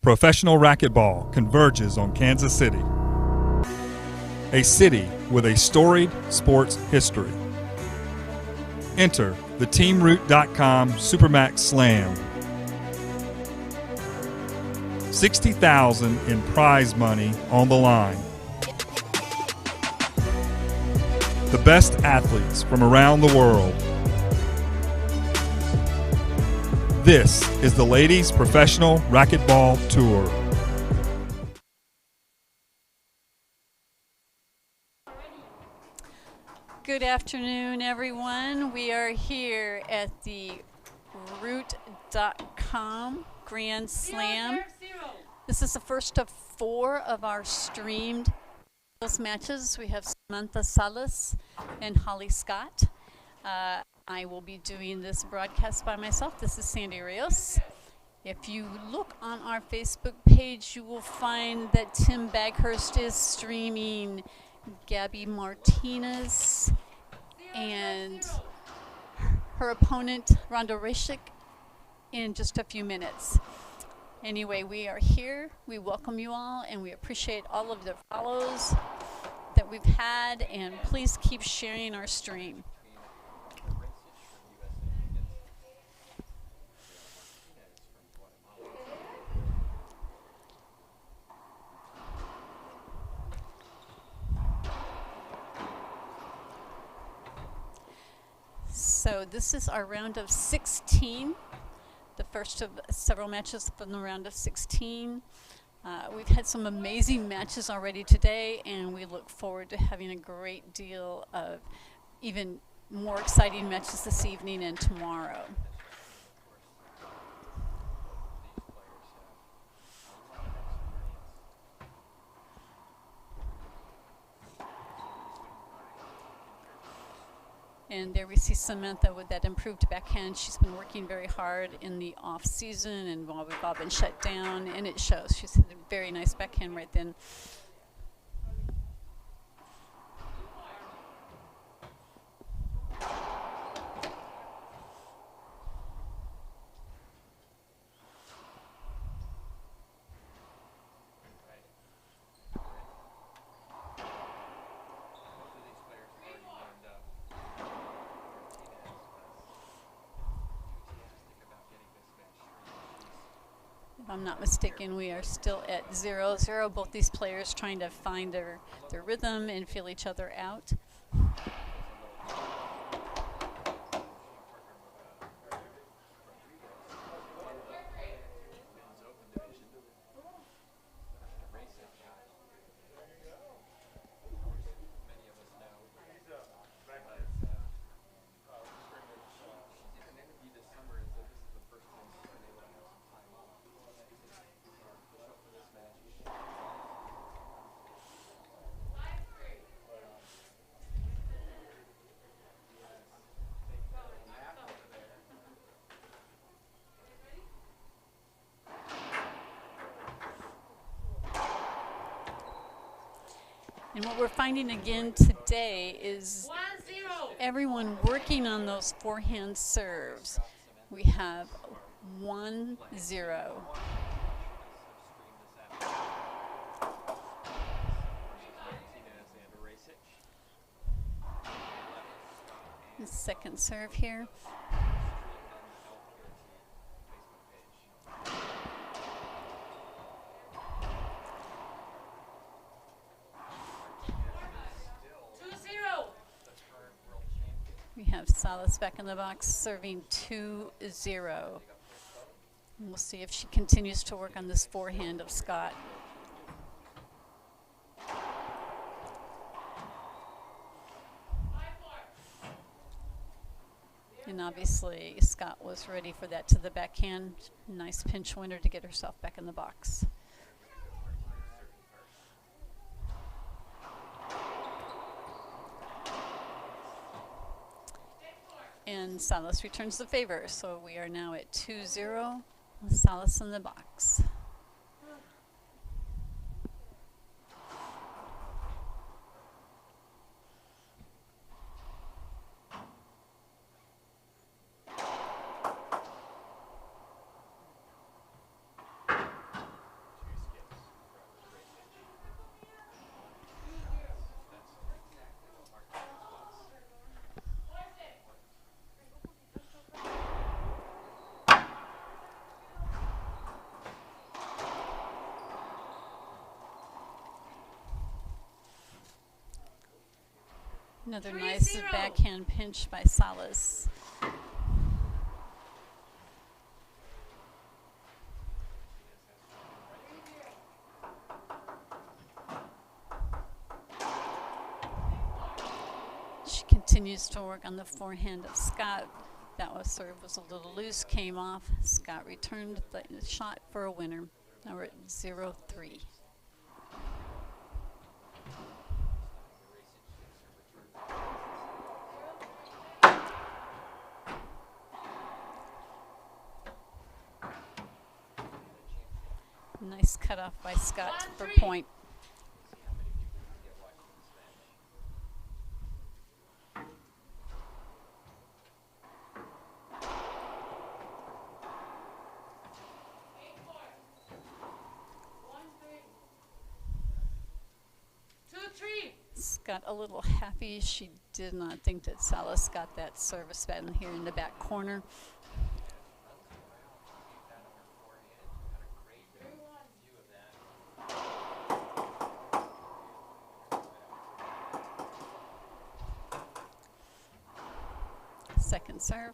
Professional racquetball converges on Kansas City, a city with a storied sports history. Enter the TeamRoot.com Supermax Slam. $60,000 in prize money on the line. The best athletes from around the world. This is the Ladies Professional Racquetball Tour. Good afternoon, everyone. We are here at the Root.com Grand Slam. This is the first of 4 of our streamed matches. We have Samantha Salas and Holly Scott. I will be doing this broadcast by myself. This is Sandy Rios. If you look on our Facebook page, you will find that Tim Baghurst is streaming Gabby Martinez and her opponent, Rhonda Rashik, in just a few minutes. Anyway, we are here. We welcome you all, and we appreciate all of the follows that we've had, and please keep sharing our stream. So this is our round of 16, the first of several matches from the round of 16. We've had some amazing matches already today, and we look forward to having a great deal of even more exciting matches this evening and tomorrow. And there we see Samantha with that improved backhand. She's been working very hard in the off season and while we've all been shut down, and it shows. She's had a very nice backhand right then. If I'm not mistaken, we are still at 0-0. Both these players trying to find their rhythm and feel each other out. And what we're finding again today is everyone working on those forehand serves. We have 1-0. The second serve here. We have Salas back in the box serving 2-0. And we'll see if she continues to work on this forehand of Scott. And obviously Scott was ready for that to the backhand. Nice pinch winner to get herself back in the box. And Salas returns the favor, so we are now at 2-0 with Salas in the box. Another nice backhand pinch by Salas. She continues to work on the forehand of Scott. That was serve was a little loose, came off. Scott returned the shot for a winner. Now we're at 0-3. Nice cutoff by Scott for point. Got a little happy. She did not think that Salas got that service button here in the back corner. Second serve.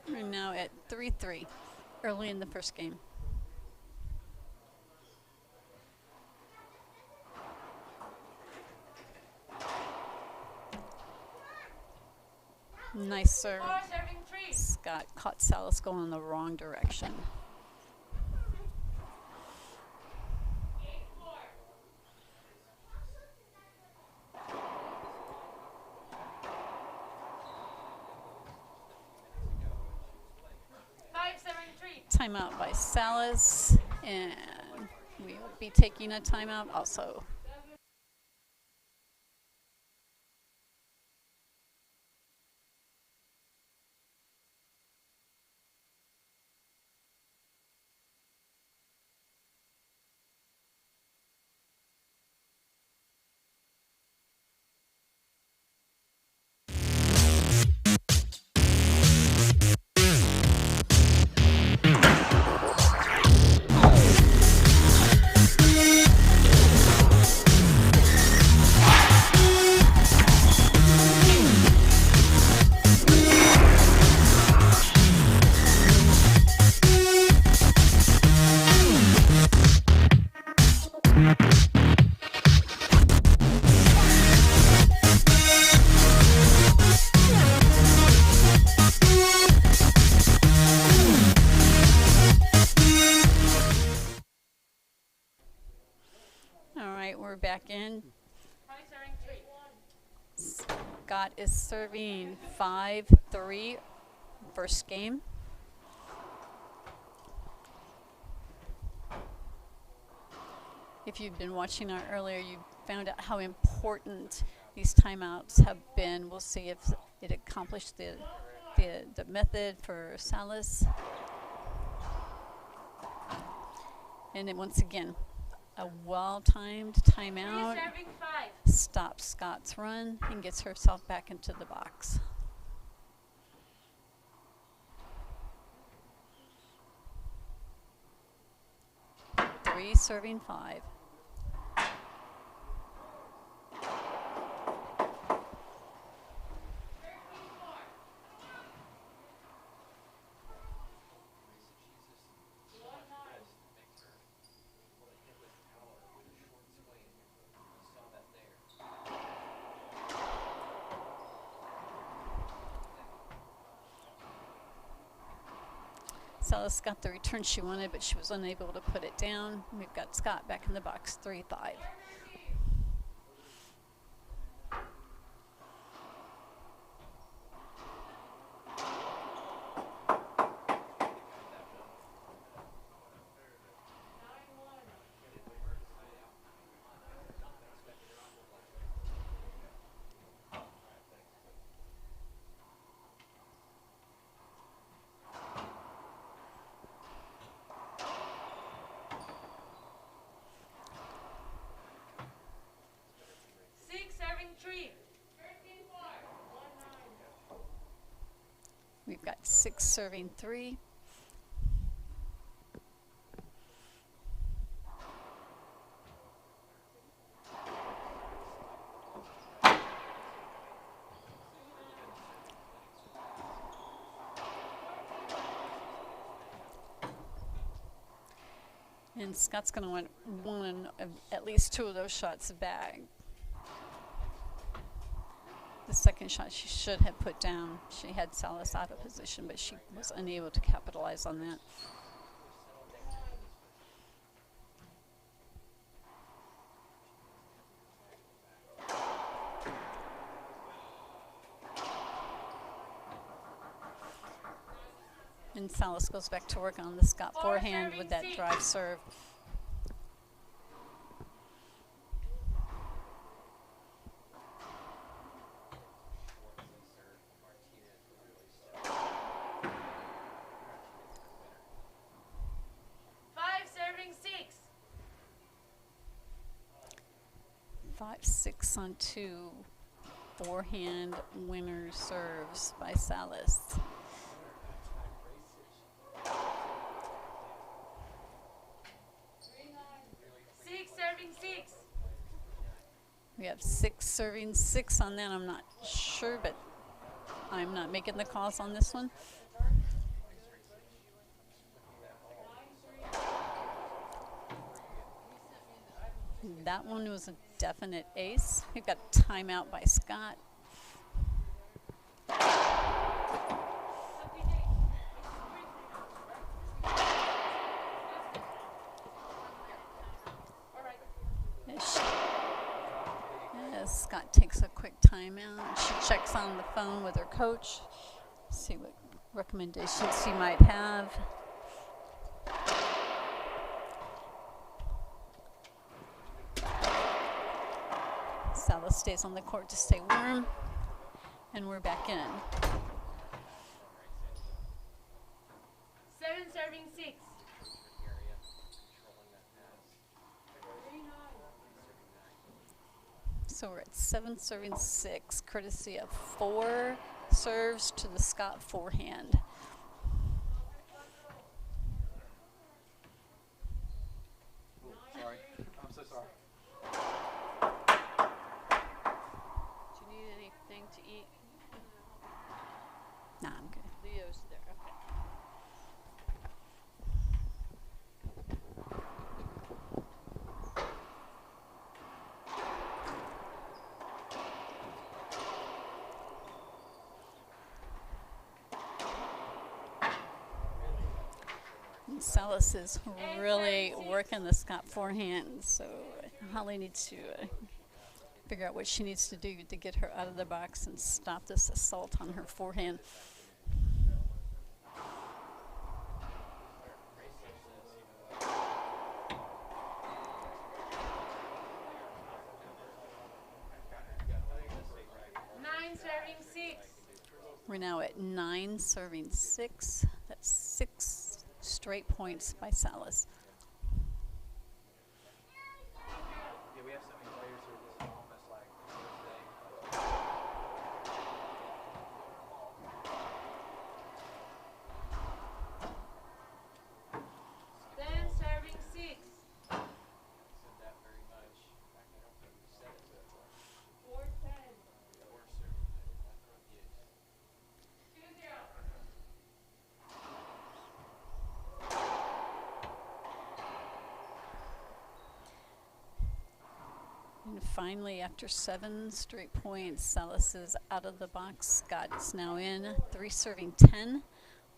We're now at 3-3, early in the first game. Nice serve. Scott caught Salas going in the wrong direction. Timeout by Salas, and we will be taking a timeout also. We're back in. Scott is serving 5-3 first game. If you've been watching our earlier, you found out how important these timeouts have been. We'll see if it accomplished the method for Salas. And then once again, a well-timed timeout stops Scott's run and gets herself back into the box. Three serving 5. Salas got the return she wanted, but she was unable to put it down. We've got Scott back in the box, 3-5. 6 serving 3. And Scott's going to want one of at least 2 of those shots back. The second shot she should have put down. She had Salas out of position, but she was unable to capitalize on that. And Salas goes back to work on the Scott forehand with that drive serve. Five, 6 on 2 forehand winner serves by Salas. We have 6 serving 6 on that. I'm not sure, but I'm not making the calls on this one. That one was a definite ace. We've got a timeout by Scott. As Scott takes a quick timeout, she checks on the phone with her coach, see what recommendations she might have. Salas stays on the court to stay warm, and we're back in. 7 serving 6. So we're at 7 serving 6, courtesy of 4 serves to the Scott forehand. Sorry. I'm so sorry. Do you need anything to eat? Nah, I'm good. Leo's there. Okay. And Salas is really working the Scott forehand, so Holly needs to figure out what she needs to do to get her out of the box and stop this assault on her forehand. We're now at 9 serving 6. That's 6 straight points by Salas. Yeah, we have so many players who are just almost like Thursday. Serving 6. Said that very much. I don't think we said it, but 4-10. we're serving it. Yes. 2-0. And finally, after 7 straight points, Salas is out of the box. Scott is now in, 3 serving 10.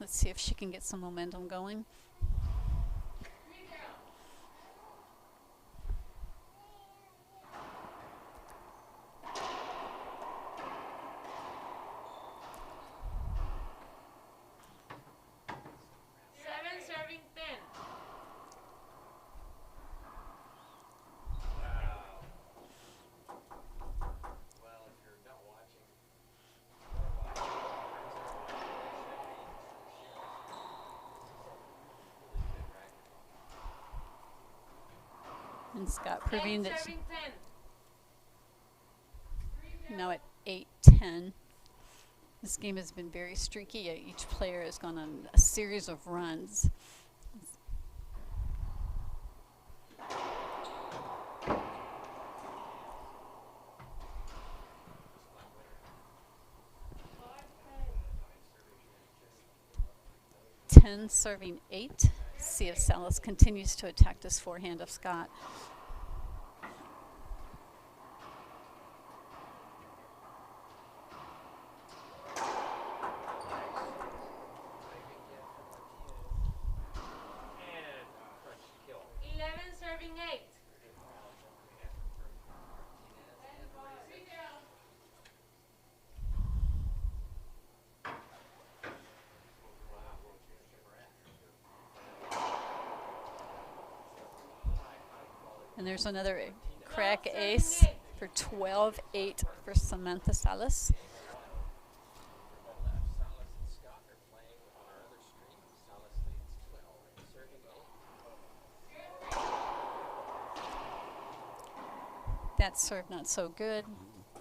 Let's see if she can get some momentum going. And Scott proving that she, now at 8-10. This game has been very streaky. Each player has gone on a series of runs. Ten serving 8. See if Salas continues to attack this forehand of Scott. And there's another crack ace for 12-8 for Samantha Salas. That serve not so good.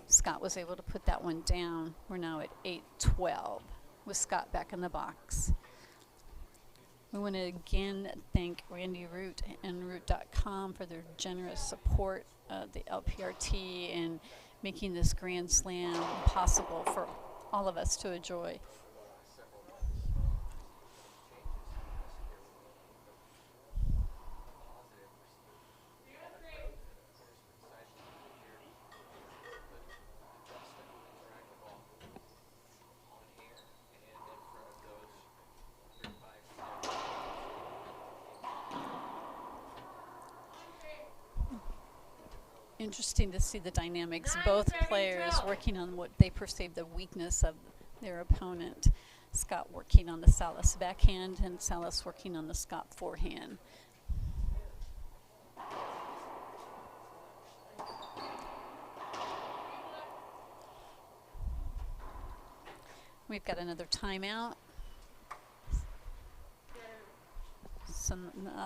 Scott was able to put that one down. We're now at 8-12 with Scott back in the box. We want to again thank Randy Root and Root.com for their generous support of the LPRT and making this Grand Slam possible for all of us to enjoy. Interesting to see the dynamics. Both players working on what they perceive the weakness of their opponent. Scott working on the Salas backhand and Salas working on the Scott forehand. We've got another timeout.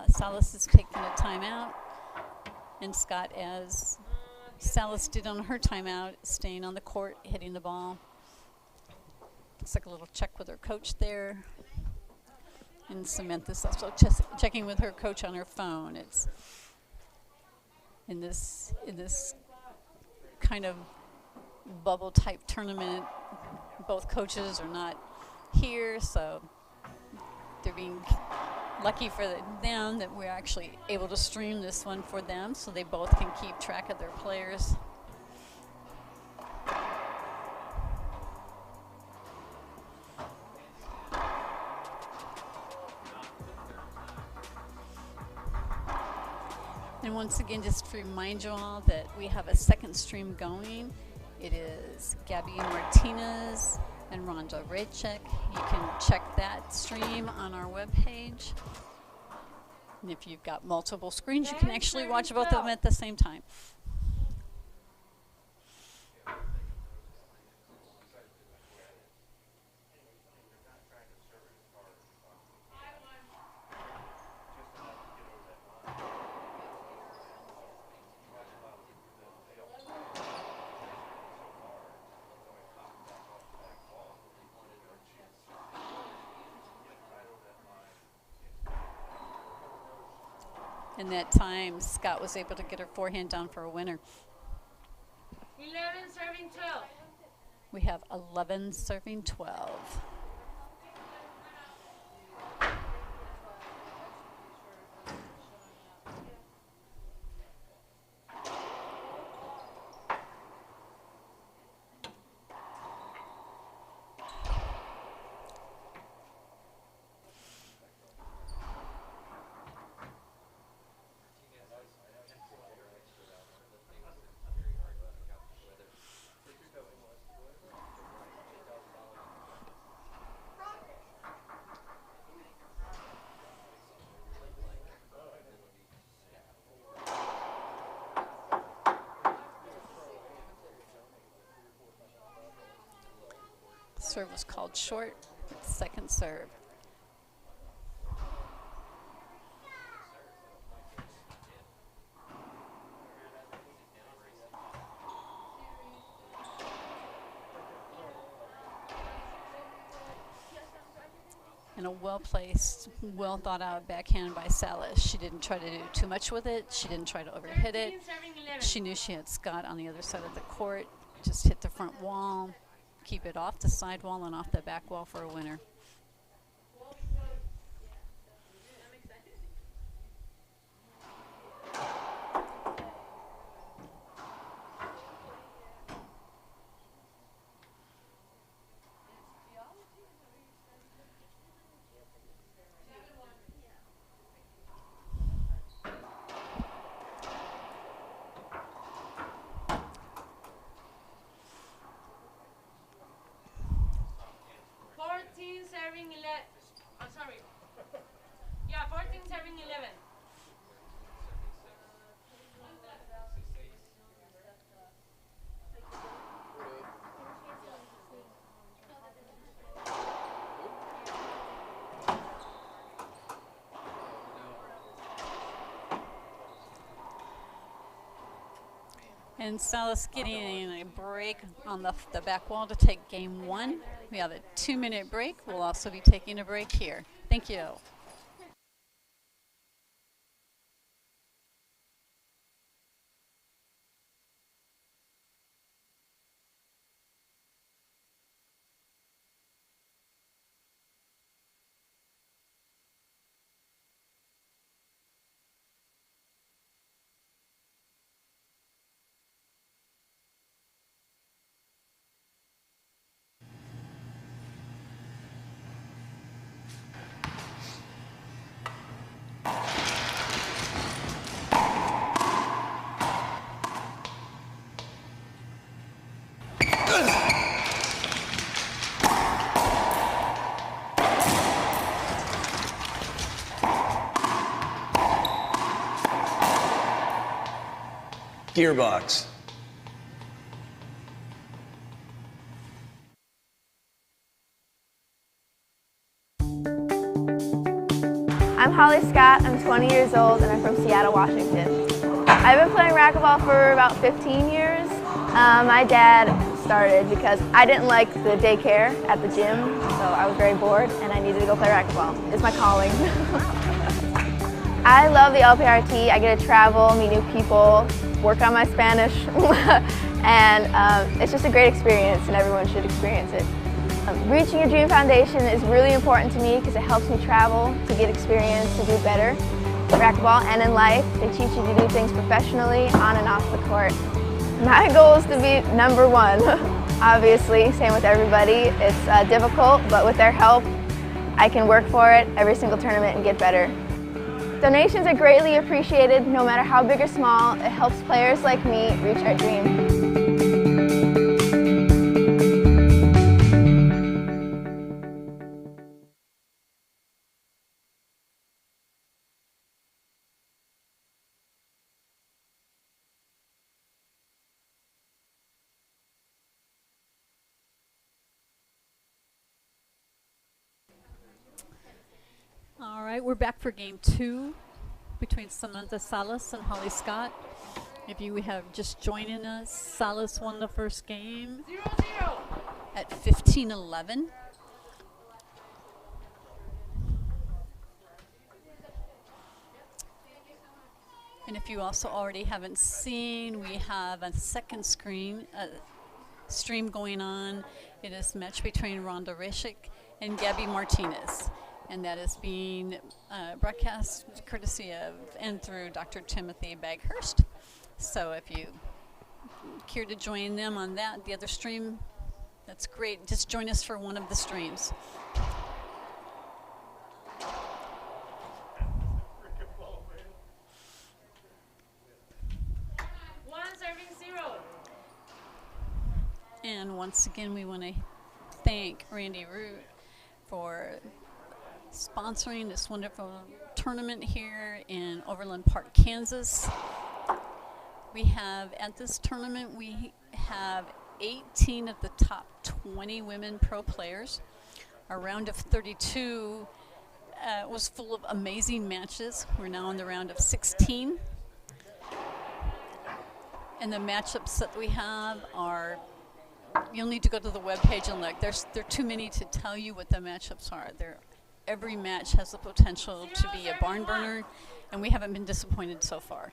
Salas is taking a timeout. And Scott, as Salas did on her timeout, staying on the court, hitting the ball. Looks like a little check with her coach there. And Samantha's also checking with her coach on her phone. It's in this kind of bubble type tournament. Both coaches are not here, so they're being lucky for them that we're actually able to stream this one for them so they both can keep track of their players. And once again, just to remind you all that we have a second stream going. It is Gabby Martinez and Rhonda Raychek. You can check that stream on our webpage. And if you've got multiple screens, you can actually watch both of them at the same time. In that time, Scott was able to get her forehand down for a winner. 11 serving 12. We have 11 serving 12. Serve was called short, second serve. and a well-placed, well-thought-out backhand by Salas. She didn't try to do too much with it. She didn't try to overhit it. She knew she had Scott on the other side of the court. Just hit the front wall, keep it off the side wall and off the back wall for a winner. Serving 11. Oh, sorry. Yeah, 14 serving 11. And Salas getting a break on the back wall to take game 1. We have a 2-minute break. We'll also be taking a break here. Thank you. Gearbox. I'm Holly Scott, I'm 20 years old, and I'm from Seattle, Washington. I've been playing racquetball for about 15 years. My dad started because I didn't like the daycare at the gym, so I was very bored and I needed to go play racquetball. It's my calling. I love the LPRT. I get to travel, meet new people, work on my Spanish, and it's just a great experience and everyone should experience it. Reaching your dream foundation is really important to me because it helps me travel, to get experience, to do better in racquetball and in life. They teach you to do things professionally, on and off the court. My goal is to be #1, obviously, same with everybody. It's difficult, but with their help, I can work for it every single tournament and get better. Donations are greatly appreciated, no matter how big or small. It helps players like me reach our dream. All right, we're back for game 2 between Samantha Salas and Holly Scott. If you have just joining us, Salas won the first game 0-0 at 15-11. And if you also already haven't seen, we have a second stream going on. It is a match between Rhonda Reshik and Gabby Martinez. And that is being broadcast courtesy of and through Dr. Timothy Baghurst. So if you care to join them on that, the other stream, that's great. Just join us for one of the streams. And once again, we want to thank Randy Root for sponsoring this wonderful tournament here in Overland Park, Kansas. We have, at this tournament, we have 18 of the top 20 women pro players. Our round of 32 was full of amazing matches. We're now in the round of 16. And the matchups that we have are, you'll need to go to the webpage and look. There are too many to tell you what the matchups are. They're every match has the potential to be a barn burner, and we haven't been disappointed so far.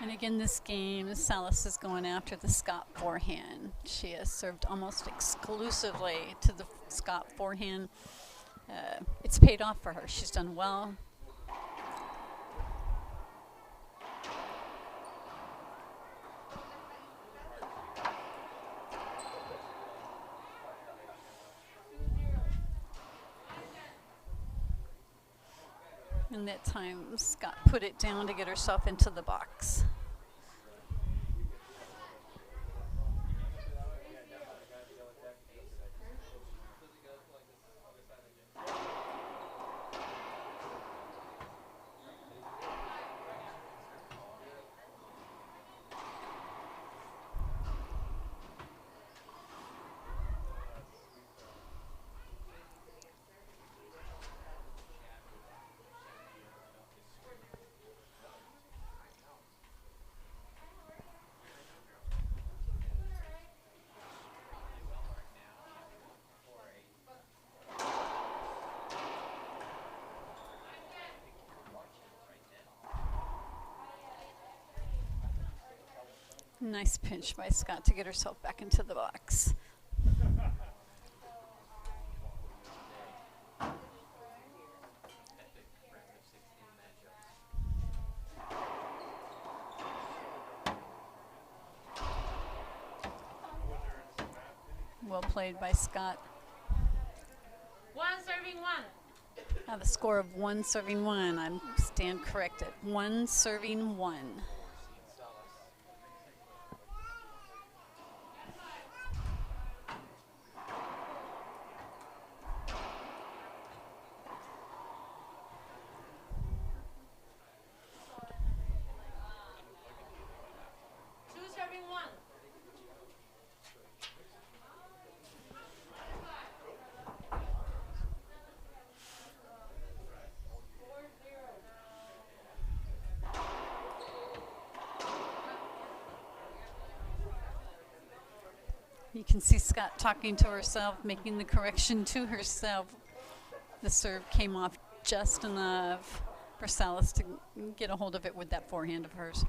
And again, this game, Salas is going after the Scott forehand. She has served almost exclusively to the Scott forehand. It's paid off for her. She's done well. And that time, Scott put it down to get herself into the box. Nice pinch by Scott to get herself back into the box. Well played by Scott. 1 serving 1. I have a score of 1 serving 1. I stand corrected. 1 serving 1. You can see Scott talking to herself, making the correction to herself. The serve came off just enough for Salas to get a hold of it with that forehand of hers.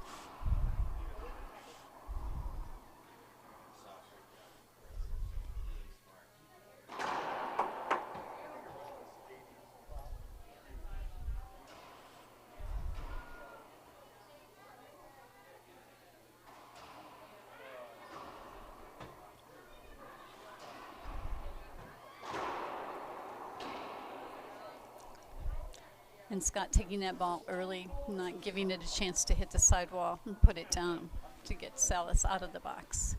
And Scott taking that ball early, not giving it a chance to hit the sidewall and put it down to get Salas out of the box.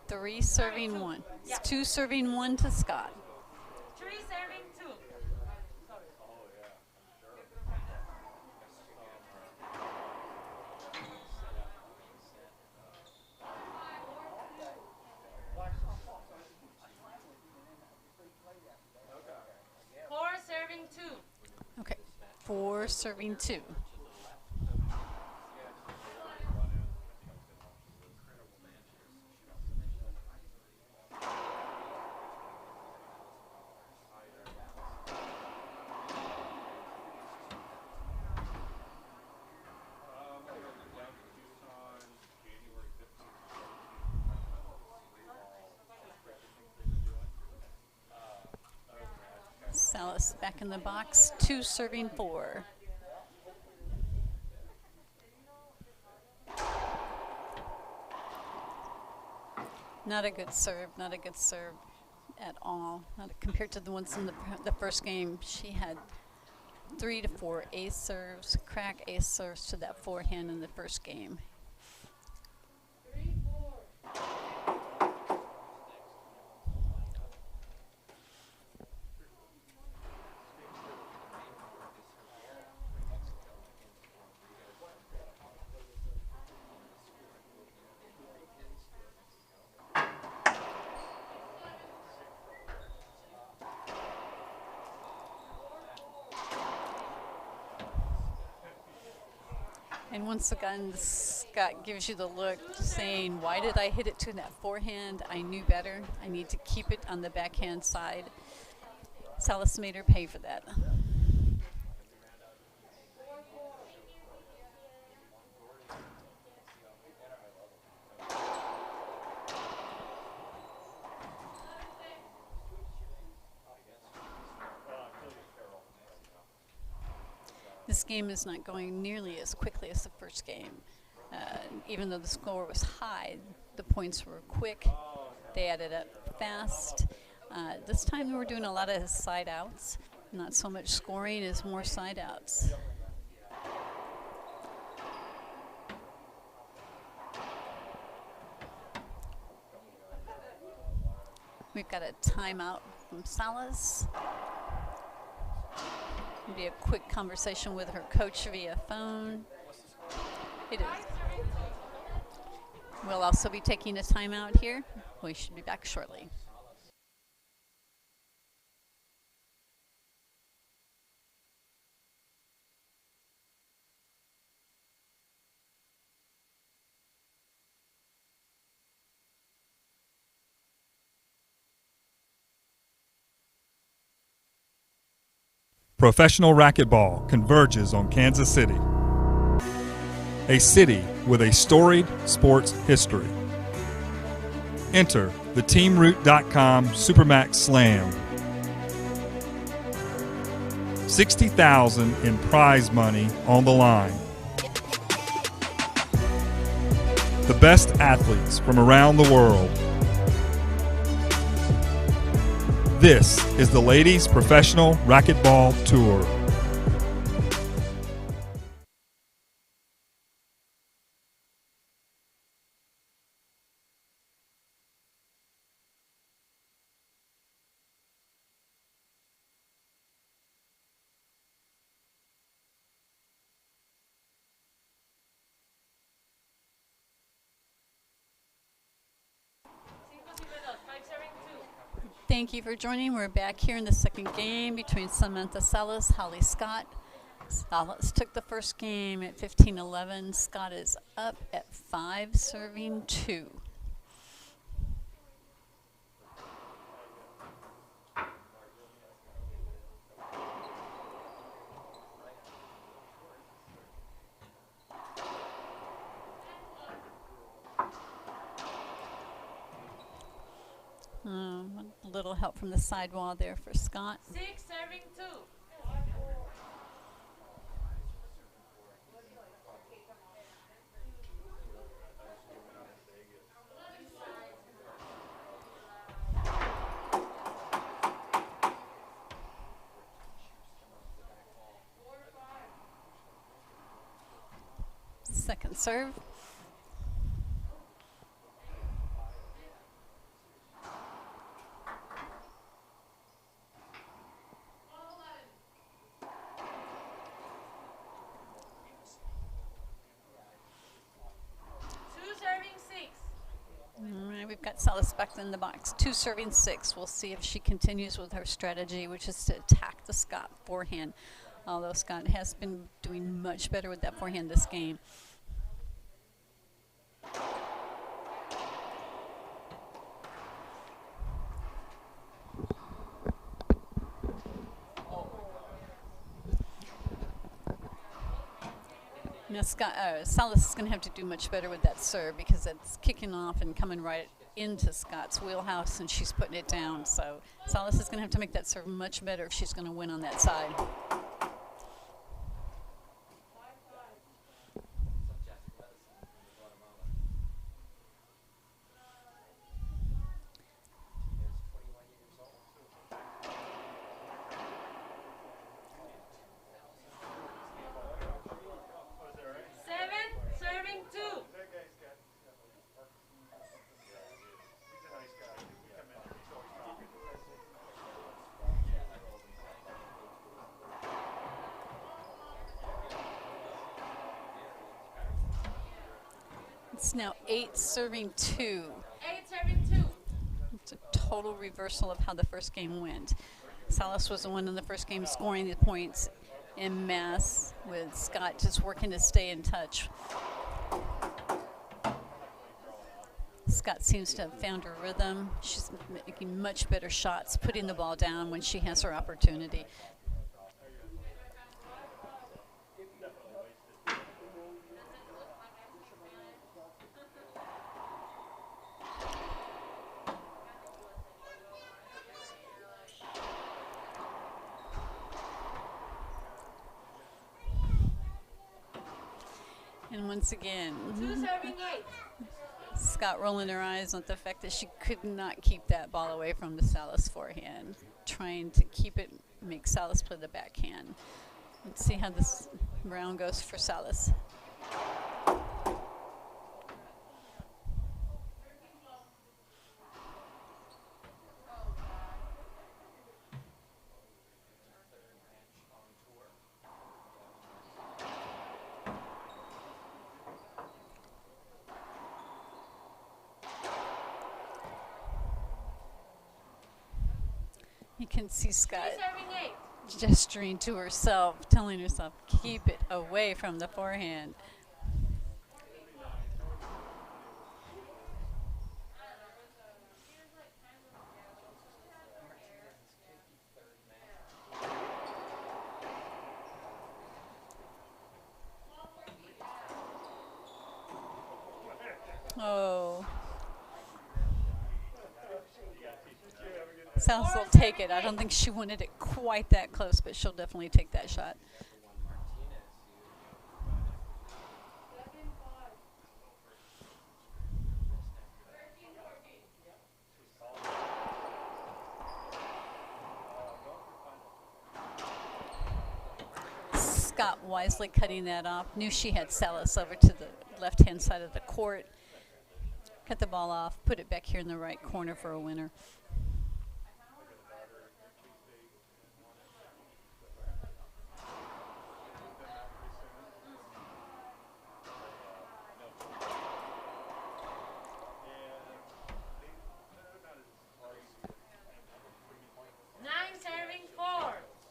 Three serving 1. It's 2 serving 1 to Scott. 3 serving 2. Four serving 2. Okay, 4 serving 2. Salas back in the box, 2 serving 4. Not a good serve, not a good serve at all. Not compared to the ones in the first game. She had 3 to 4 ace serves, crack ace serves to that forehand in the first game. And once again, Scott gives you the look saying, why did I hit it to that forehand? I knew better. I need to keep it on the backhand side. Salas made her pay for that. This game is not going nearly as quickly as the first game. Even though the score was high, the points were quick. They added up fast. This time we're doing a lot of side outs. Not so much scoring as more side outs. We've got a timeout from Salas. Be a quick conversation with her coach via phone. It is. We'll also be taking a timeout here. We should be back shortly. Professional racquetball converges on Kansas City, a city with a storied sports history. Enter the TeamRoot.com Supermax Slam. $60,000 in prize money on the line. The best athletes from around the world. This is the Ladies Professional Racquetball Tour. Thank you for joining. We're back here in the second game between Samantha Salas, Holly Scott. Salas took the first game at 15-11. Scott is up at 5, serving 2. A little help from the sidewall there for Scott. 6, serving 2. Second serve. We've got Salas back in the box, 2 serving 6. We'll see if she continues with her strategy, which is to attack the Scott forehand. Although Scott has been doing much better with that forehand this game. Now Salas is going to have to do much better with that serve because it's kicking off and coming right into Scott's wheelhouse, and she's putting it down. So Salas is going to have to make that serve much better if she's going to win on that side. It's now 8 serving 2. 8 serving 2. It's a total reversal of how the first game went. Salas was the one in the first game scoring the points en masse, with Scott just working to stay in touch. Scott seems to have found her rhythm. She's making much better shots, putting the ball down when she has her opportunity. And once again, 2 serving 8. Scott rolling her eyes at the fact that she could not keep that ball away from the Salas forehand, trying to keep it, make Salas play the backhand. Let's see how this round goes for Salas. You can see Scott 3 serving 8. gesturing to herself, telling herself, keep it away from the forehand. Oh. Salas will take it. I don't think she wanted it quite that close, but she'll definitely take that shot. Scott wisely cutting that off. Knew she had Salas over to the left-hand side of the court. Cut the ball off, put it back here in the right corner for a winner.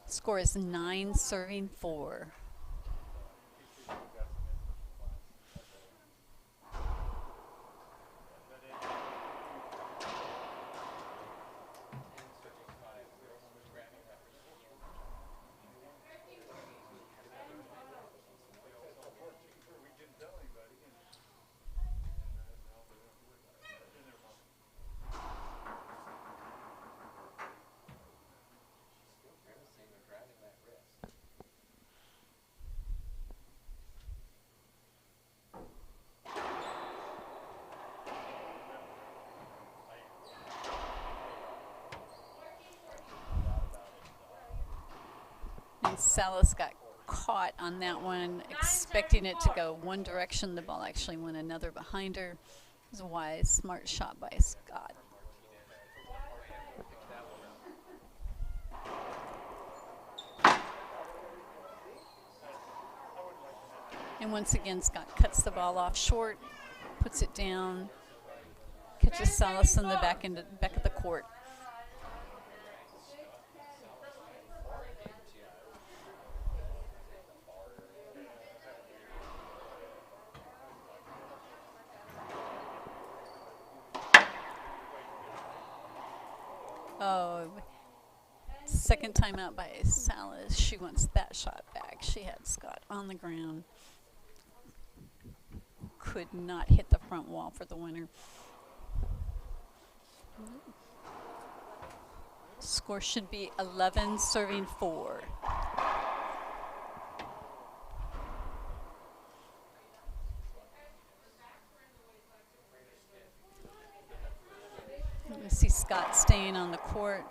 Score is 9 serving 4. And Salas got caught on that one, expecting it to go one direction. The ball actually went another behind her. It was a wise, smart shot by Scott. And once again, Scott cuts the ball off short, puts it down, catches Salas in the back of the court. Oh, second time out by Salas. She wants that shot back. She had Scott on the ground. Could not hit the front wall for the winner. Score should be 11 serving 4. You see Scott staying on the court,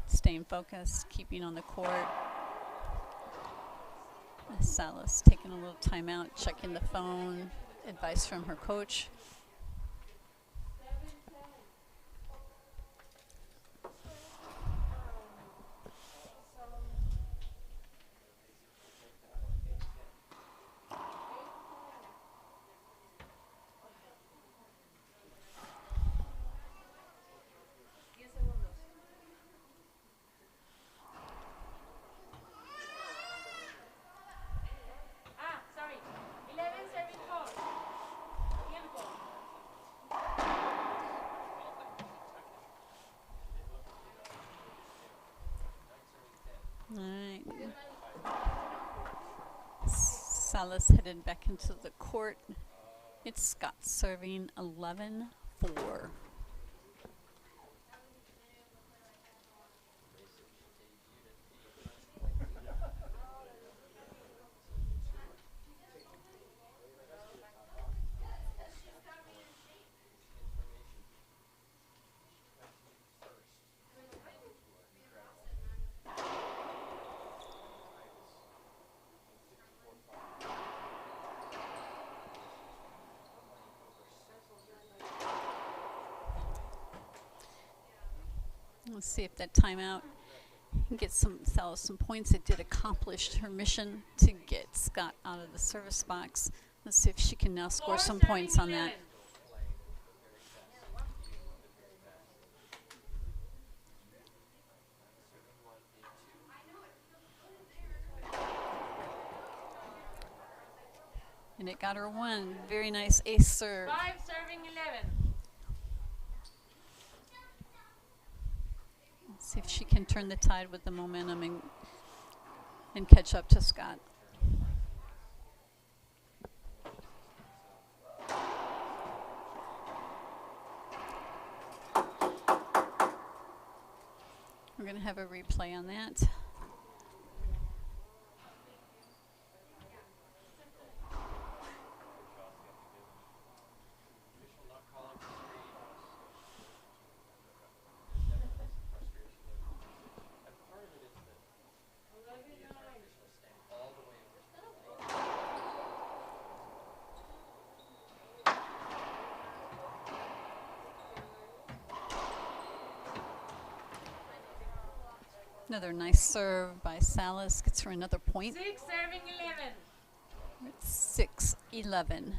staying focused, keeping on the court. Salas taking a little time out, checking the phone, advice from her coach. Ah, sorry. 11 serving 4. Tiempo. All right. Salas headed back into the court. It's Scott serving 11-4. Let's see if that timeout can get Salas some points. It did accomplish her mission to get Scott out of the service box. Let's see if she can now score some points on that. And it got her one. Very nice ace serve. 5 serving 11. Let's see if she can turn the tide with the momentum and catch up to Scott. We're going to have a replay on that. Another nice serve by Salas, gets her another point. 6 serving 11. It's 6-11.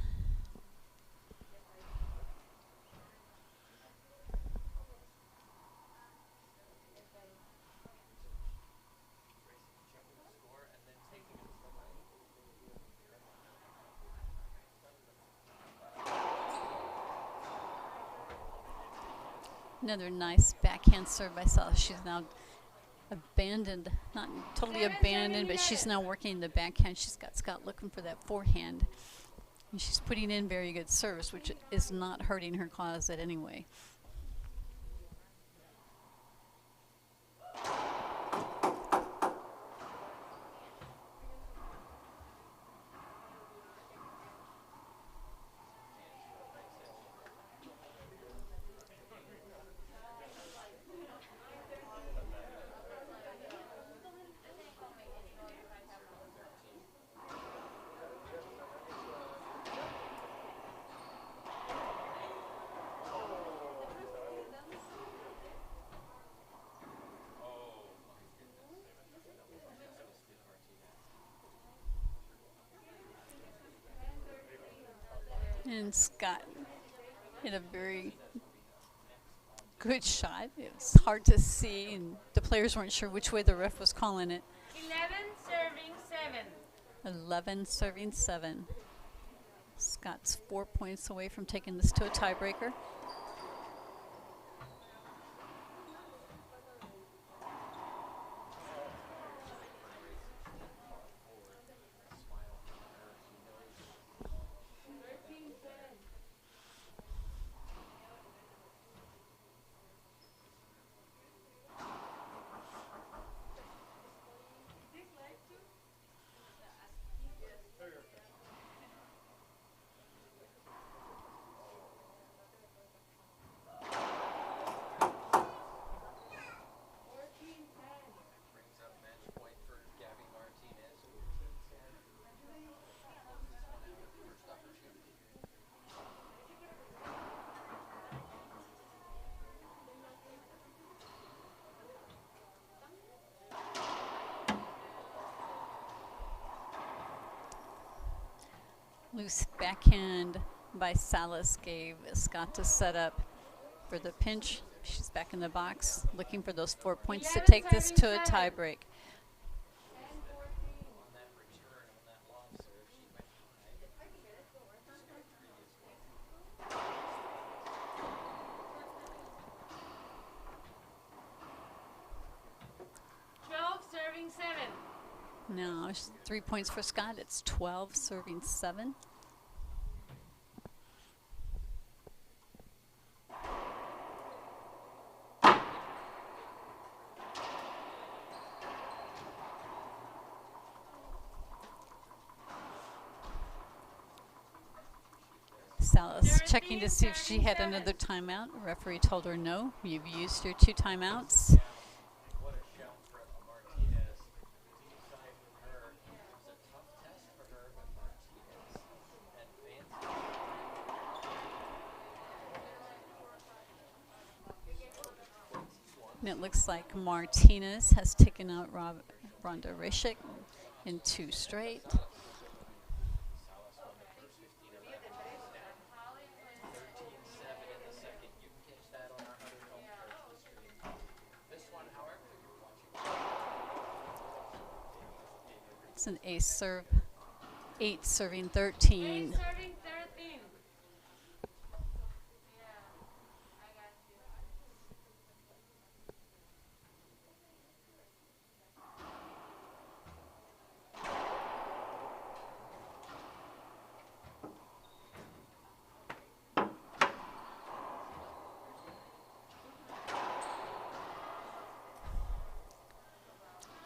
Another nice backhand serve by Salas. She's now abandoned, not totally abandoned, but she's now working the backhand. She's got Scott looking for that forehand. And she's putting in very good service, which is not hurting her closet anyway. And Scott hit a very good shot. It was hard to see, and the players weren't sure which way the ref was calling it. 11 serving 7. 11 serving 7. Scott's 4 points away from taking this to a tiebreaker. Loose backhand by Salas gave Scott to set up for the pinch. She's back in the box looking for those 4 points to take this to a tie break. On that return, on that long serve, she went high. 12 serving 7. Now 3 points for Scott. It's 12 serving 7. Salas checking to see if she had another timeout. Referee told her no. You've used your 2 timeouts. What a shout from Martinez to decide with her. It was a tough test for her, but Martinez advanced. And it looks like Martinez has taken out Rhonda Rishik in 2 straight. Salas won the first 15 of that match. 13-7 in the second. You can catch that on our other home church stream. This one, however, you're watching. It's an ace serve. 8 serving 13. 8 serving 13.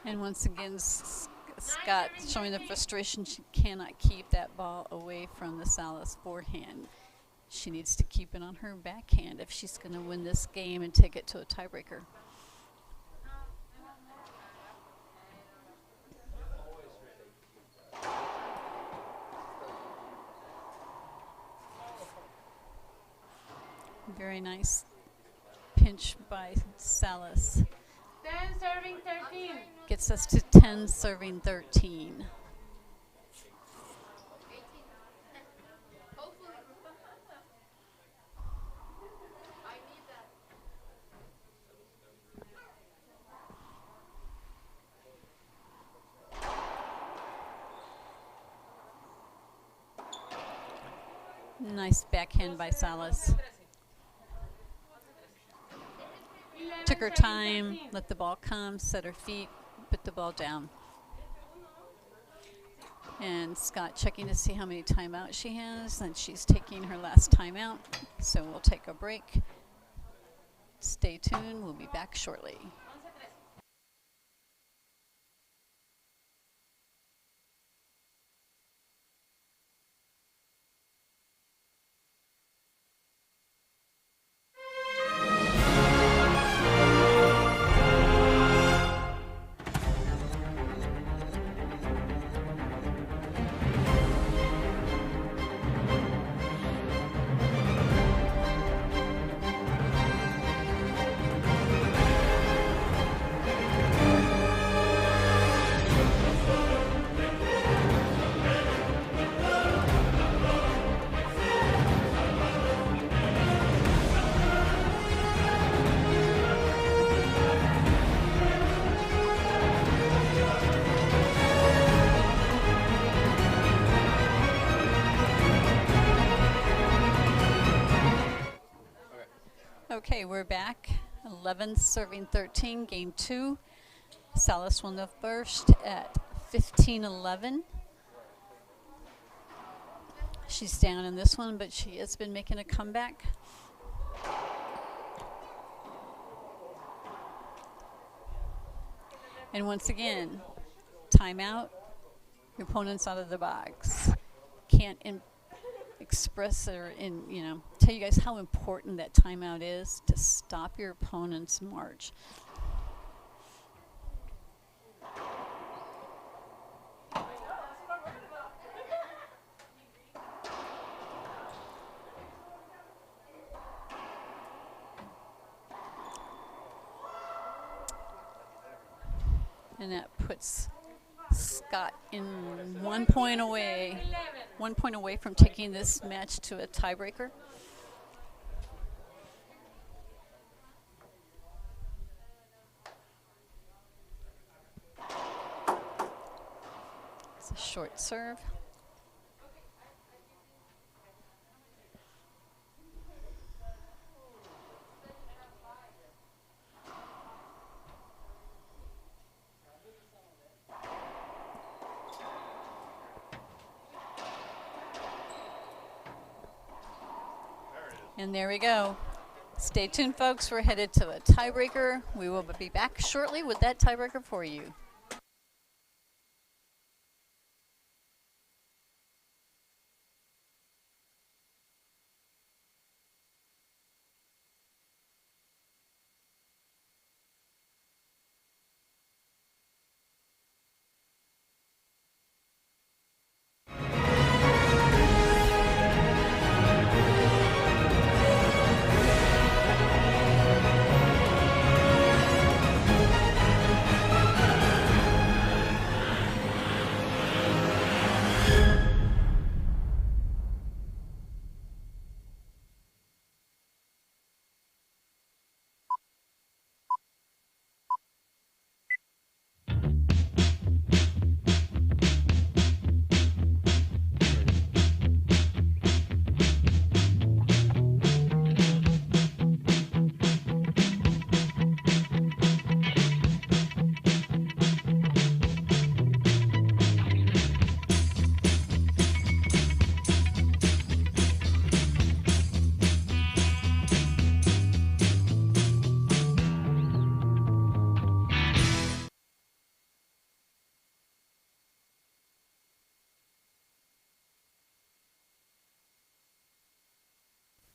And once again, Scott showing the frustration. She cannot keep that ball away from the Salas forehand. She needs to keep it on her backhand if she's going to win this game and take it to a tiebreaker. Very nice pinch by Salas. 10 serving 13. Gets us to 10 serving 13. Nice backhand by Salas. Took her time, let the ball come, set her feet, put the ball down. And Scott checking to see how many timeouts she has, and she's taking her last timeout. So we'll take a break. Stay tuned, we'll be back shortly. Okay, we're back. 11 serving 13, game 2. Salas won the first at 15-11. She's down in this one, but she has been making a comeback. And once again, timeout. Your opponent's out of the box. Can't express or tell you guys how important that timeout is to stop your opponent's march. And that puts Scott in 1 point away. 1 point away from taking this match to a tiebreaker. It's a short serve. And there we go. Stay tuned, folks. We're headed to a tiebreaker. We will be back shortly with that tiebreaker for you.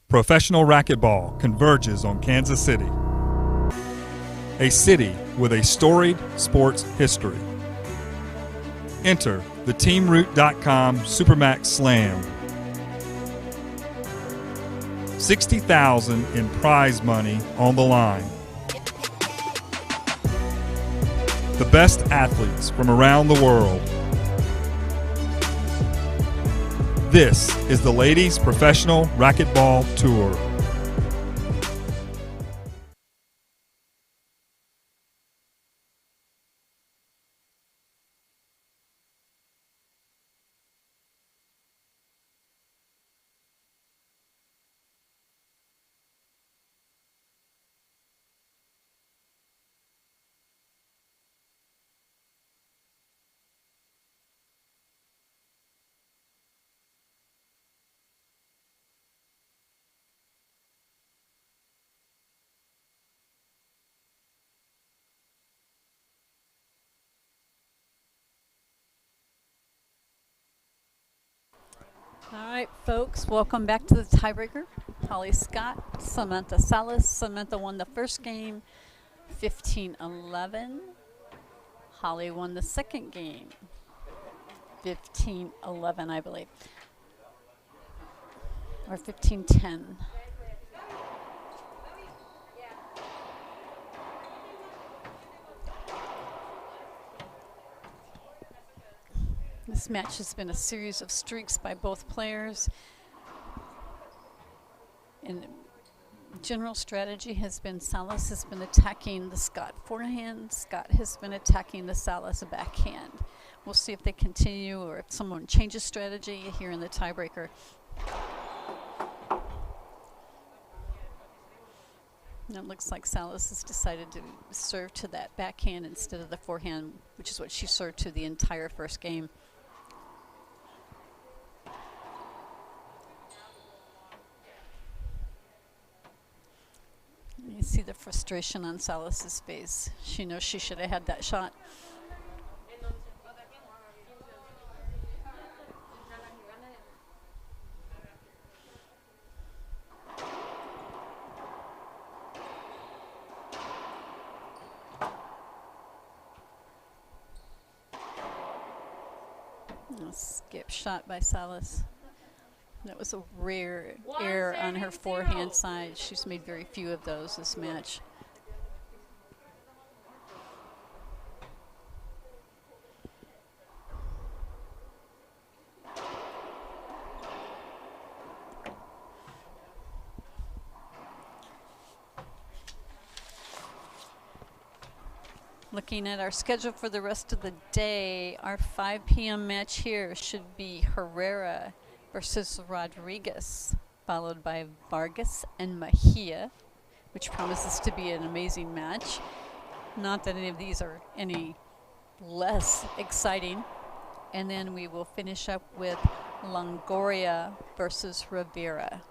Professional racquetball converges on Kansas City, a city with a storied sports history. Enter the TeamRoot.com Supermax Slam. $60,000 in prize money on the line. The best athletes from around the world. This is the Ladies Professional Racquetball Tour. All right, folks, welcome back to the tiebreaker. Holly Scott, Samantha Salas. Samantha won the first game, 15-11. Holly won the second game, 15-11, I believe, or 15-10. This match has been a series of streaks by both players. And general strategy has been Salas has been attacking the Scott forehand. Scott has been attacking the Salas backhand. We'll see if they continue or if someone changes strategy here in the tiebreaker. And it looks like Salas has decided to serve to that backhand instead of the forehand, which is what she served to the entire first game. You see the frustration on Salas's face. She knows she should have had that shot. A skip shot by Salas. That was a rare error on her forehand side. She's made very few of those this match. Looking at our schedule for the rest of the day, our 5 p.m. match here should be Herrera versus Rodriguez, followed by Vargas and Mejia, which promises to be an amazing match. Not that any of these are any less exciting. And then we will finish up with Longoria versus Rivera.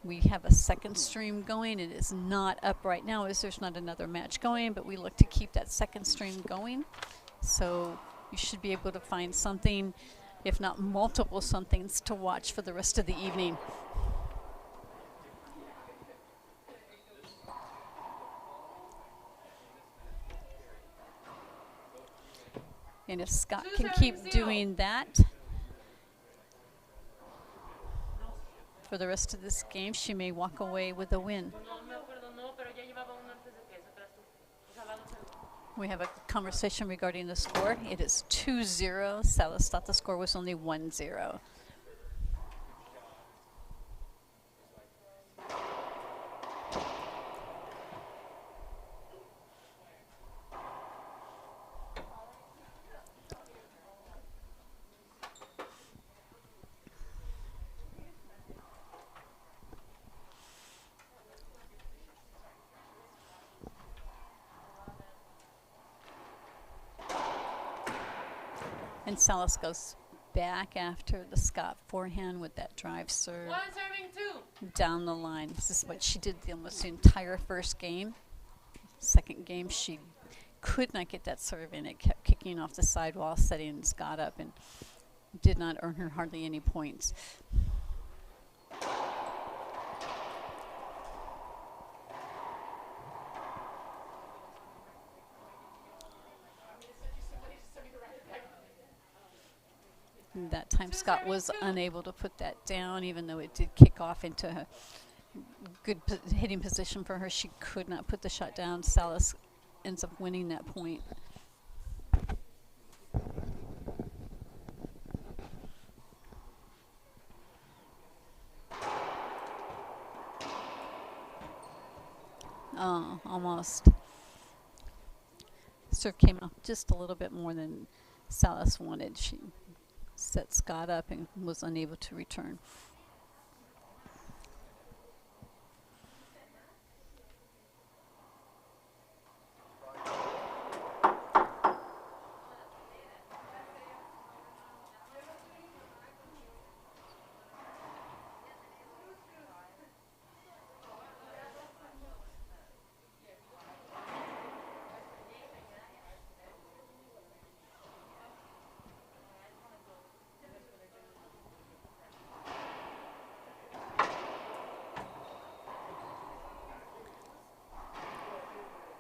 We have a second stream going. It is not up right now as there's not another match going, but we look to keep that second stream going. So you should be able to find something, if not multiple somethings, to watch for the rest of the evening. And if Scott can keep doing that for the rest of this game, she may walk away with a win. We have a conversation regarding the score. It is 2-0. Salas thought the score was only 1-0. And Salas goes back after the Scott forehand with that drive serve 1-2. down the line. This is what she did almost the entire first game. Second game, she could not get that serve in. It kept kicking off the sidewall, setting Scott up, and did not earn her hardly any points. That time Scott was unable to put that down, even though it did kick off into a good hitting position for her. She could not put the shot down. Salas ends up winning that point. Oh, almost. Serve came off just a little bit more than Salas wanted. She set Scott up and was unable to return.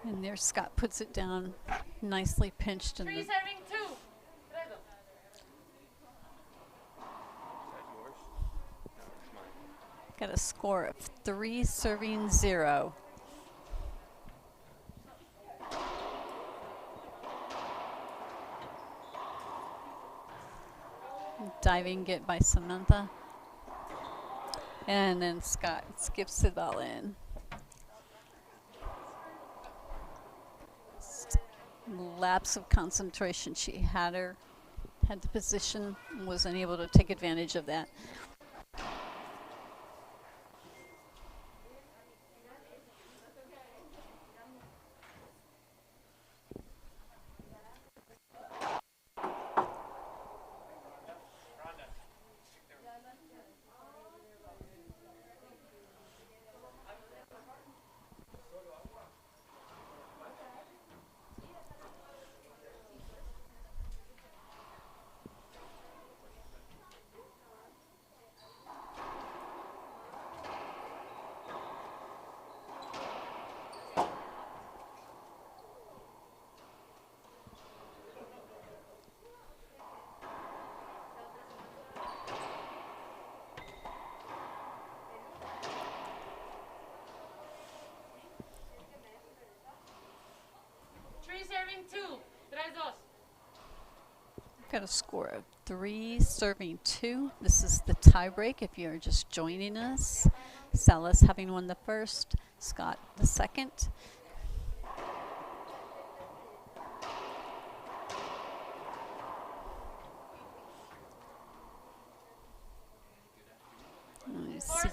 And there Scott puts it down, nicely pinched in 3 the serving 2. got a score of 3-0. Diving get by Samantha. And then Scott skips it all in. Lapse of concentration. She had the position and was unable to take advantage of that. Serving 2. 3-2. Got a score of 3-2. This is the tie break if you're just joining us. Salas having won the first, Scott the second.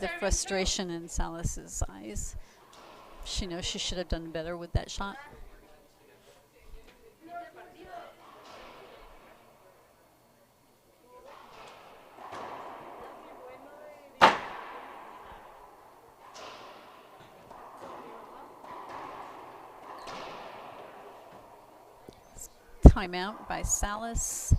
the frustration in Salas's eyes. She knows she should have done better with that shot. Timeout by Salas.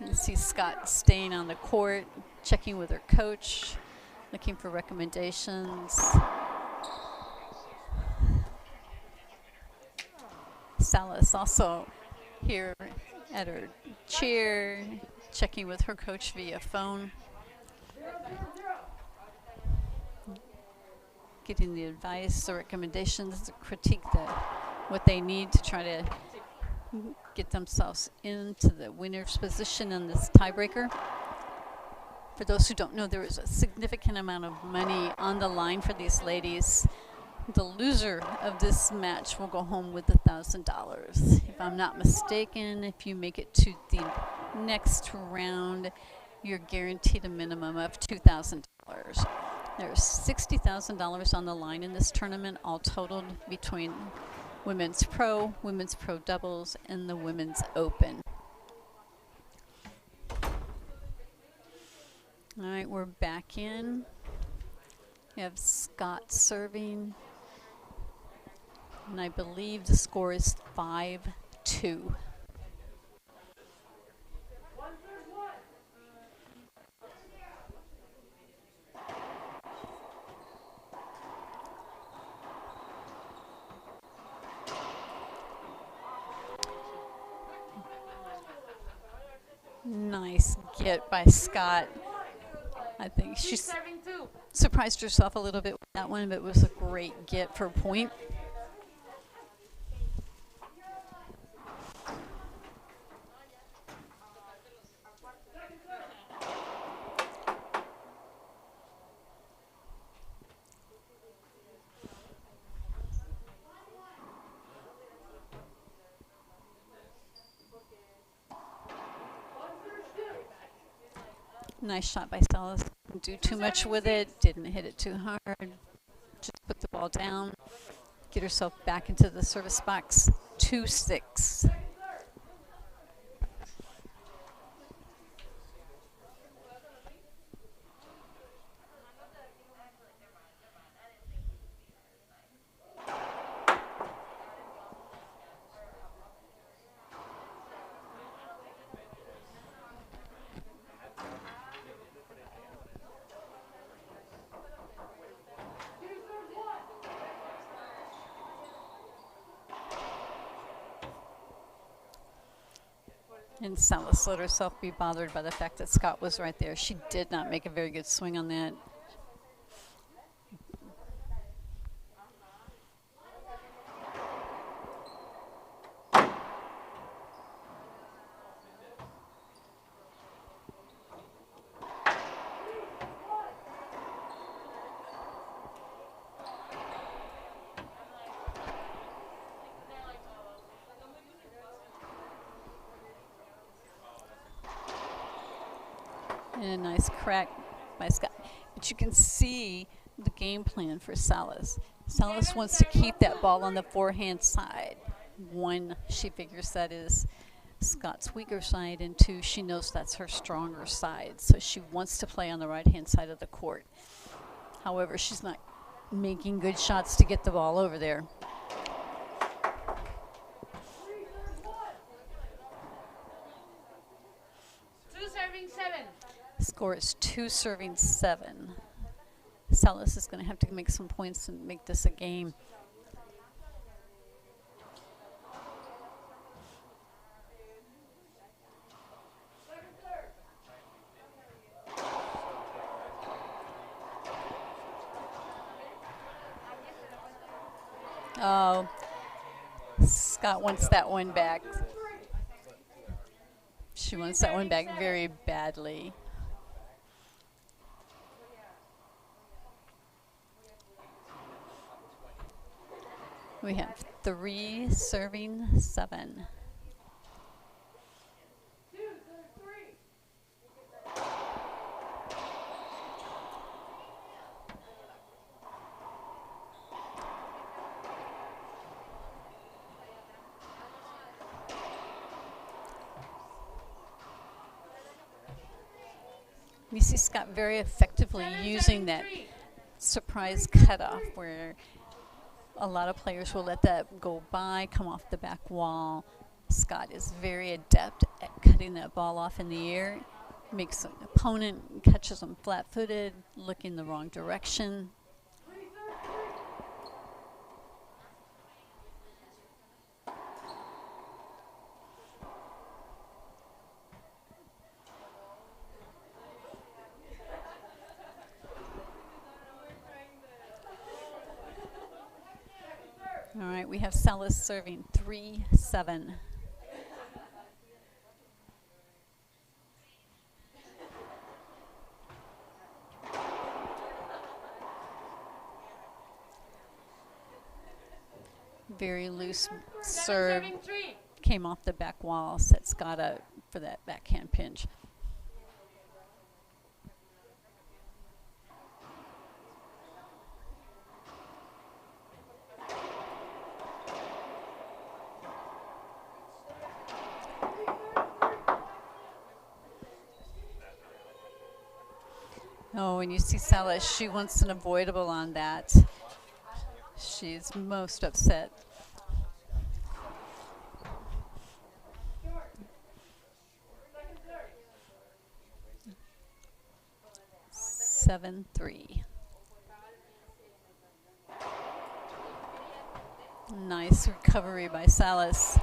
You see Scott staying on the court, checking with her coach, looking for recommendations. Salas also here at her chair, checking with her coach via phone. Getting the advice, the recommendations, the critique, what they need to try to get themselves into the winner's position in this tiebreaker. For those who don't know, there is a significant amount of money on the line for these ladies. The loser of this match will go home with $1,000. If I'm not mistaken, if you make it to the next round, you're guaranteed a minimum of $2,000. There's $60,000 on the line in this tournament, all totaled between women's pro doubles, and the women's open. All right, we're back in. We have Scott serving, and I believe the score is 5-2. Nice get by Scott. I think she surprised herself a little bit with that one, but it was a great get for a point. Nice shot by Salas. Didn't do too much with it. Didn't hit it too hard. Just put the ball down. Get herself back into the service box. 2-6. And Salas let herself be bothered by the fact that Scott was right there. She did not make a very good swing on that. And a nice crack by Scott. But you can see the game plan for Salas. Salas wants to keep that ball on the forehand side. One, she figures that is Scott's weaker side, and two, she knows that's her stronger side. So she wants to play on the right-hand side of the court. However, she's not making good shots to get the ball over there. Score is 2-7. Salas is going to have to make some points and make this a game. Oh, Scott wants that one back. She wants that one back very badly. We have 3 serving 7. You see Scott very effectively using that surprise cutoff where a lot of players will let that go by, come off the back wall. Scott is very adept at cutting that ball off in the air, makes an opponent, catches them flat-footed, looking the wrong direction. All right, we have Salas serving 3-7. Very loose serve. Came off the back wall, set Scott up for that backhand pinch. Oh, and you see Salas, she wants an avoidable on that. She's most upset. Seven, 3. Nice recovery by Salas.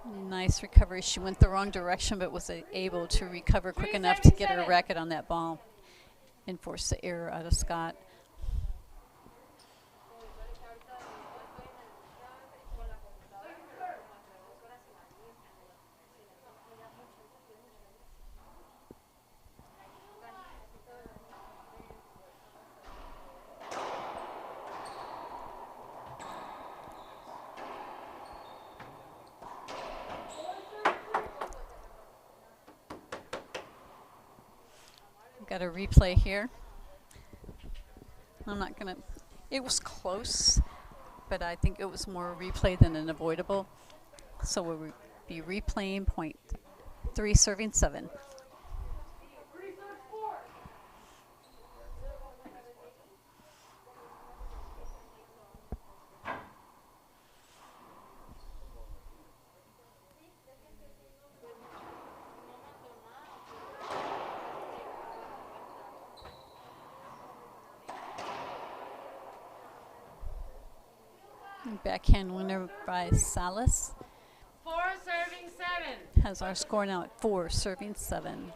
Nice recovery. She went the wrong direction, but was able to recover quick enough to get her racket on that ball and force the error out of Scott. Got a replay here. I'm not gonna, it was close, but I think it was more a replay than an avoidable. So we'll be replaying point 3 serving 7. Backhand winner by Salas. 4 serving 7. Has our score now at 4 serving 7.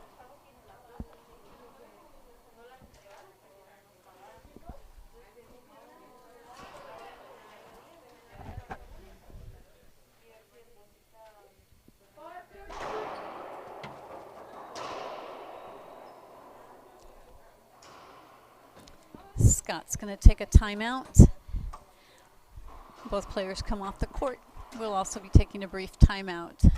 Scott's going to take a timeout. Both players come off the court. We'll also be taking a brief timeout.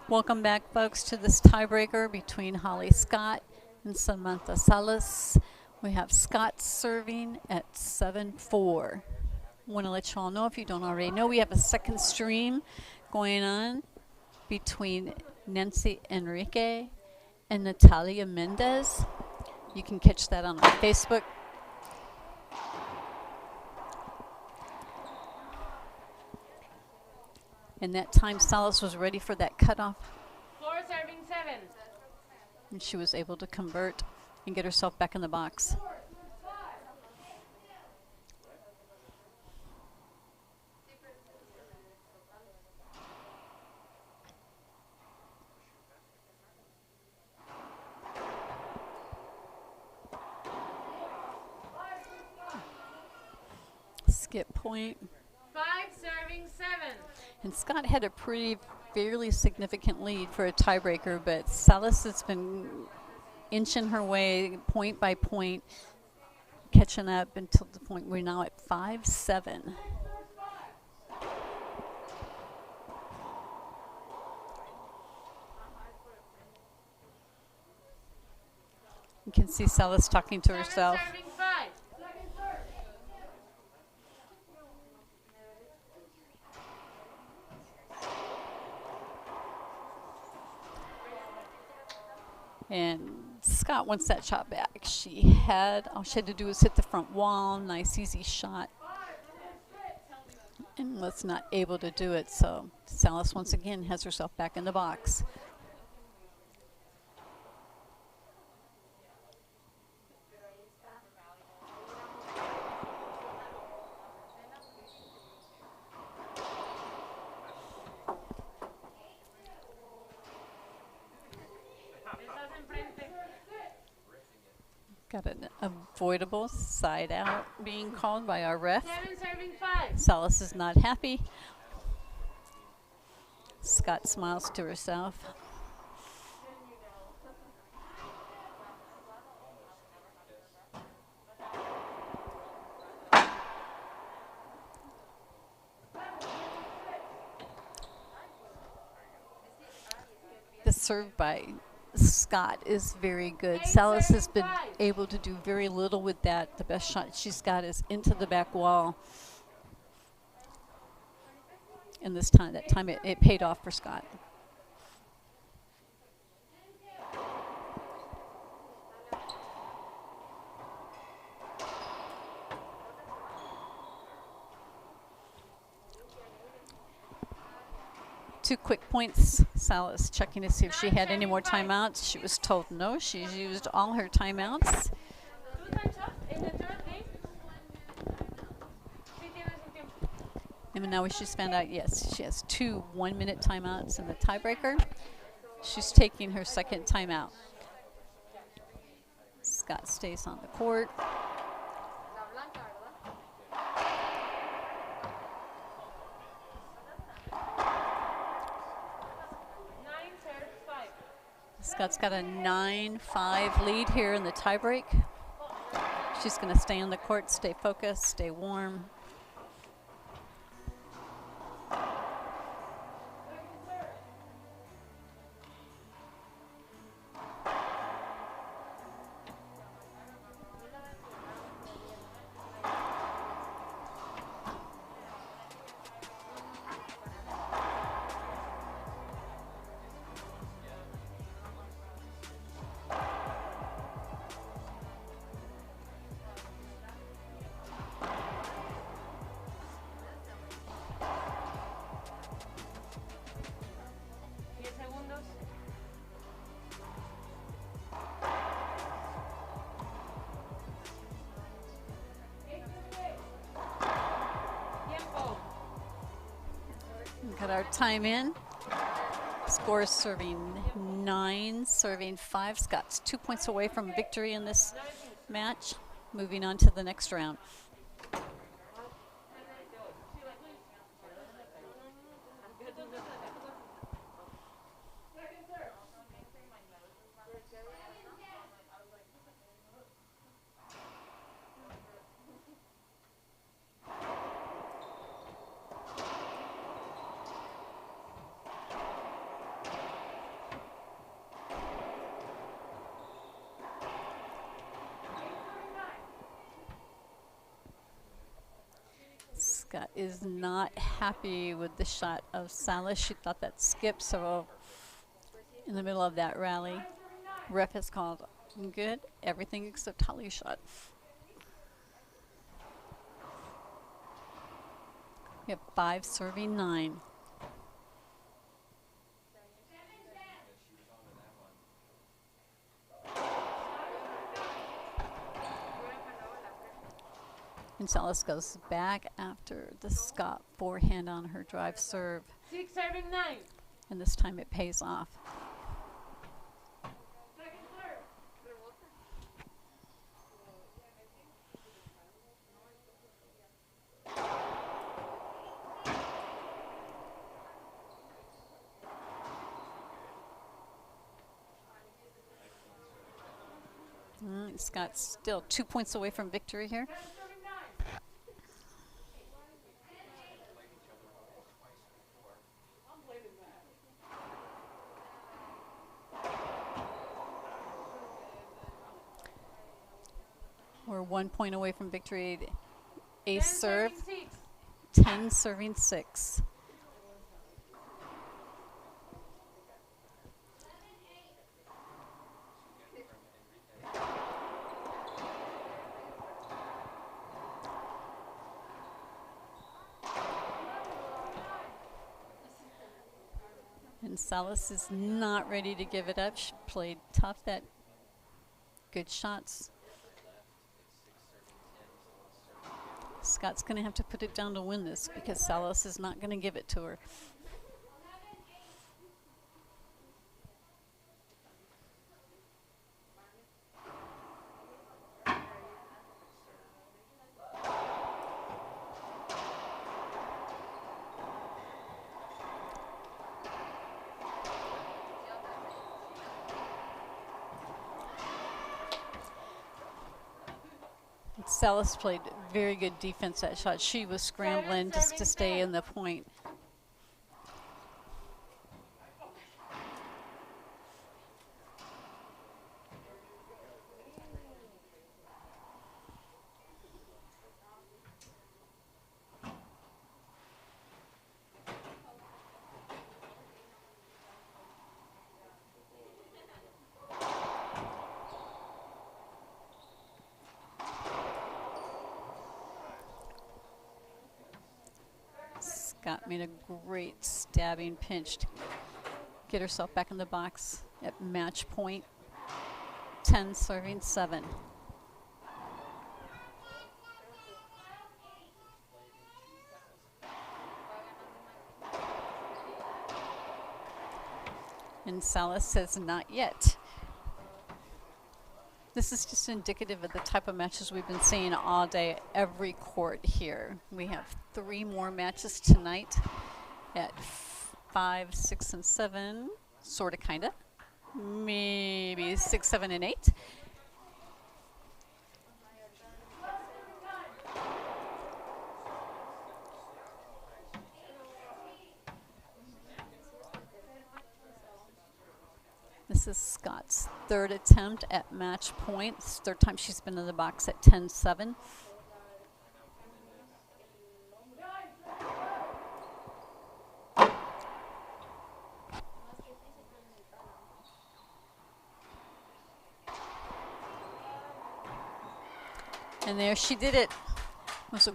Welcome back, folks, to this tiebreaker between Holly Scott and Samantha Salas. We have Scott serving at 7-4. Want to let you all know, if you don't already know, we have a second stream going on between Nancy Enrique and Natalia Mendez. You can catch that on our Facebook. And that time Salas was ready for that cutoff. 4 serving 7. And she was able to convert and get herself back in the box. Skip point. 5 serving 7. And Scott had a fairly significant lead for a tiebreaker, but Salas has been inching her way point by point, catching up until the point we're now at 5-7. You can see Salas talking to herself. 7 serving 5. And Scott wants that shot back. All she had to do was hit the front wall. Nice, easy shot. And was not able to do it. So Salas once again has herself back in the box. Got an avoidable side out being called by our ref. 7 serving 5. Salas is not happy. Scott smiles to herself. The serve by Scott is very good. Salas has been able to do very little with that. The best shot she's got is into the back wall. And this time, it paid off for Scott. Two quick points. Salas checking to see if she had any more timeouts. She was told no. She's used all her timeouts. 2 times up in the third game. Sí, tienes un tiempo. And now we just found out, yes, she has 2 1-minute timeouts in the tiebreaker. She's taking her second timeout. Scott stays on the court. Scott's got a 9-5 lead here in the tiebreak. She's going to stay on the court, stay focused, stay warm. Got our time in. Score is serving 9, serving 5. Scott's 2 points away from victory in this match. Moving on to the next round. Scott is not happy with the shot of Salas. She thought that skipped, so in the middle of that rally, ref has called good, everything except Holly's shot. We have 5 serving 9. And Salas goes back after the Scott forehand on her drive serve. 6 serving 9. And this time it pays off. Scott's still 2 points away from victory here. We're 1 point away from victory. Ace serve, 10 serving 6. And Salas is not ready to give it up. She played tough, that good shots. Scott's going to have to put it down to win this because Salas is not going to give it to her. Salas played very good defense that shot. She was scrambling just to stay in the point. Scott made a great stabbing pinch to get herself back in the box at match point. 10 serving 7. And Salas says not yet. This is just indicative of the type of matches we've been seeing all day, every court here. We have 3 more matches tonight at 5, 6, and 7, sort of, kind of. Maybe 6, 7, and 8. This is Scott's 3rd attempt at match point. It's 3rd time she's been in the box at 10-7. And there she did it. It was a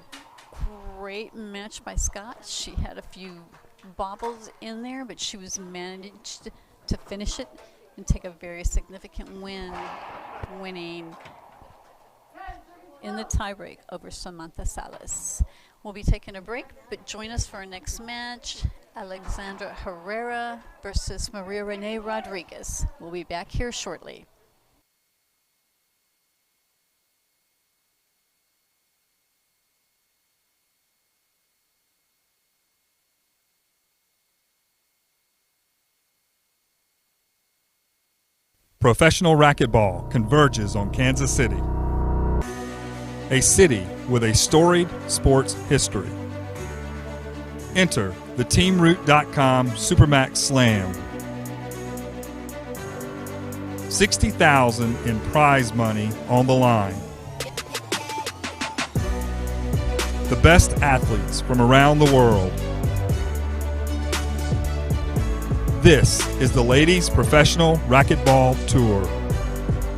great match by Scott. She had a few bobbles in there, but she was managed to finish it and take a very significant win, winning in the tiebreak over Samantha Salas. We'll be taking a break, but join us for our next match, Alexandra Herrera versus Maria Renee Rodriguez. We'll be back here shortly. Professional racquetball converges on Kansas City, a city with a storied sports history. Enter the TeamRoot.com Supermax Slam. $60,000 in prize money on the line. the best athletes from around the world. This is the Ladies Professional Racquetball Tour.